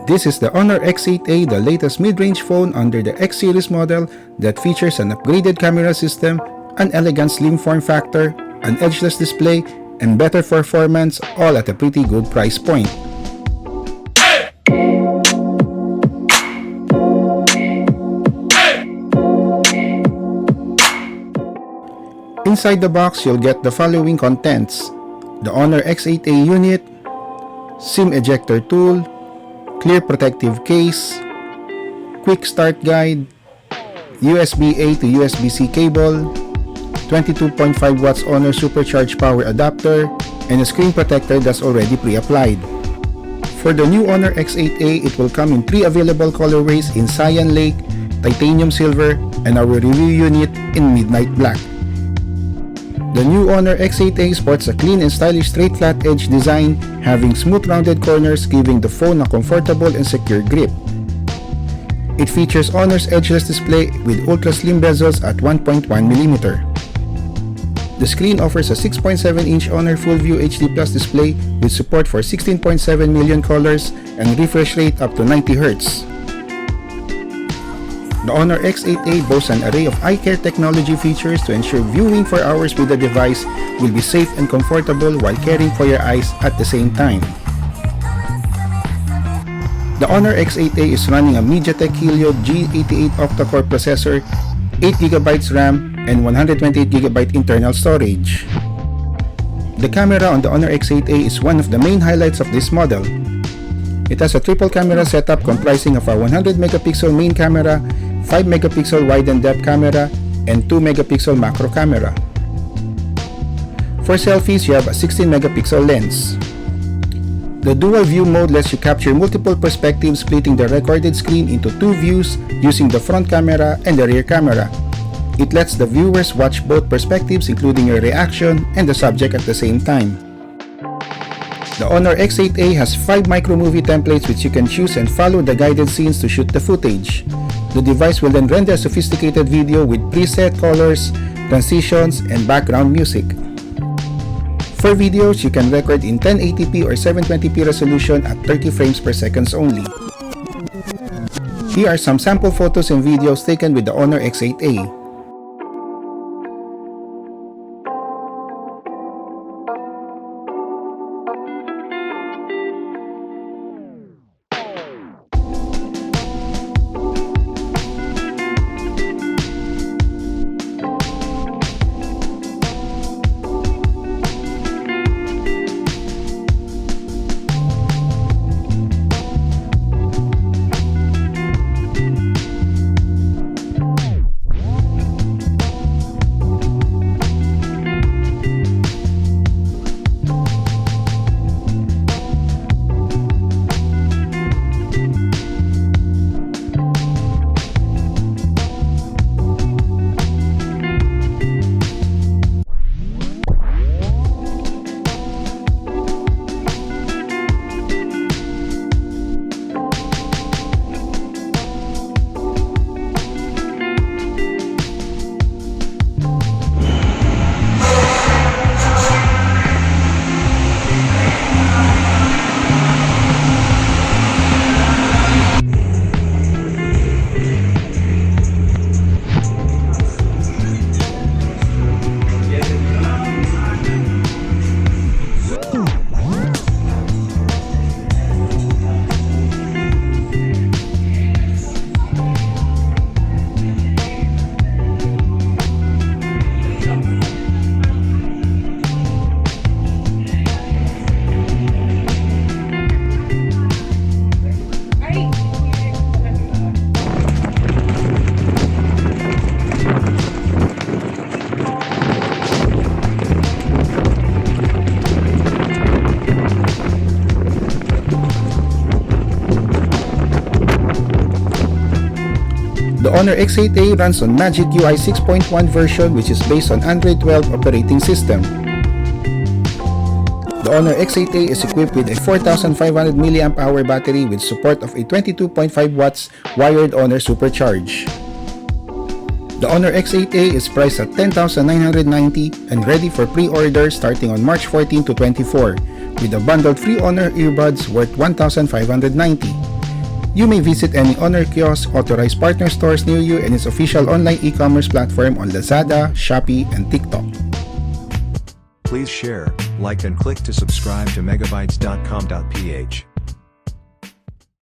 This is the HONOR X8a, the latest mid-range phone under the X series model that features an upgraded camera system, an elegant slim form factor, an edgeless display, and better performance, all at a pretty good price point. Inside the box, you'll get the following contents: the HONOR X8a unit, SIM ejector tool, clear protective case, quick start guide, USB-A to USB-C cable, 22.5 watts HONOR supercharged power adapter, and a screen protector that's already pre-applied. For the new HONOR X8a, it will come in 3 available colorways in Cyan Lake, Titanium Silver, and our review unit in Midnight Black. The new HONOR X8a sports a clean and stylish straight flat edge design, having smooth rounded corners giving the phone a comfortable and secure grip. It features HONOR's edgeless display with ultra slim bezels at 1.1mm. The screen offers a 6.7-inch HONOR Full View HD Plus display with support for 16.7 million colors and refresh rate up to 90Hz. The HONOR X8a boasts an array of eye care technology features to ensure viewing for hours with the device will be safe and comfortable while caring for your eyes at the same time. The HONOR X8a is running a MediaTek Helio G88 octa-core processor, 8GB RAM, and 128GB internal storage. The camera on the HONOR X8a is one of the main highlights of this model. It has a triple camera setup comprising of a 100MP main camera, 5MP wide and depth camera, and 2MP macro camera. For selfies, you have a 16MP lens. The dual view mode lets you capture multiple perspectives, splitting the recorded screen into 2 views using the front camera and the rear camera. It lets the viewers watch both perspectives, including your reaction and the subject at the same time. The HONOR X8a has 5 micro-movie templates which you can choose and follow the guided scenes to shoot the footage. The device will then render a sophisticated video with preset colors, transitions, and background music. For videos, you can record in 1080p or 720p resolution at 30 frames per second only. Here are some sample photos and videos taken with the HONOR X8a. The HONOR X8a runs on Magic UI 6.1 version, which is based on Android 12 operating system. The HONOR X8a is equipped with a 4,500 mAh battery with support of a 22.5 watts wired HONOR supercharge. The HONOR X8a is priced at $10,990 and ready for pre-order starting on March 14 to 24 with a bundled free HONOR Earbuds worth $1,590. You may visit any HONOR Kiosks authorized partner stores near you and its official online e-commerce platform on Lazada, Shopee, and TikTok. Please share, like and click to subscribe to megabites.com.ph.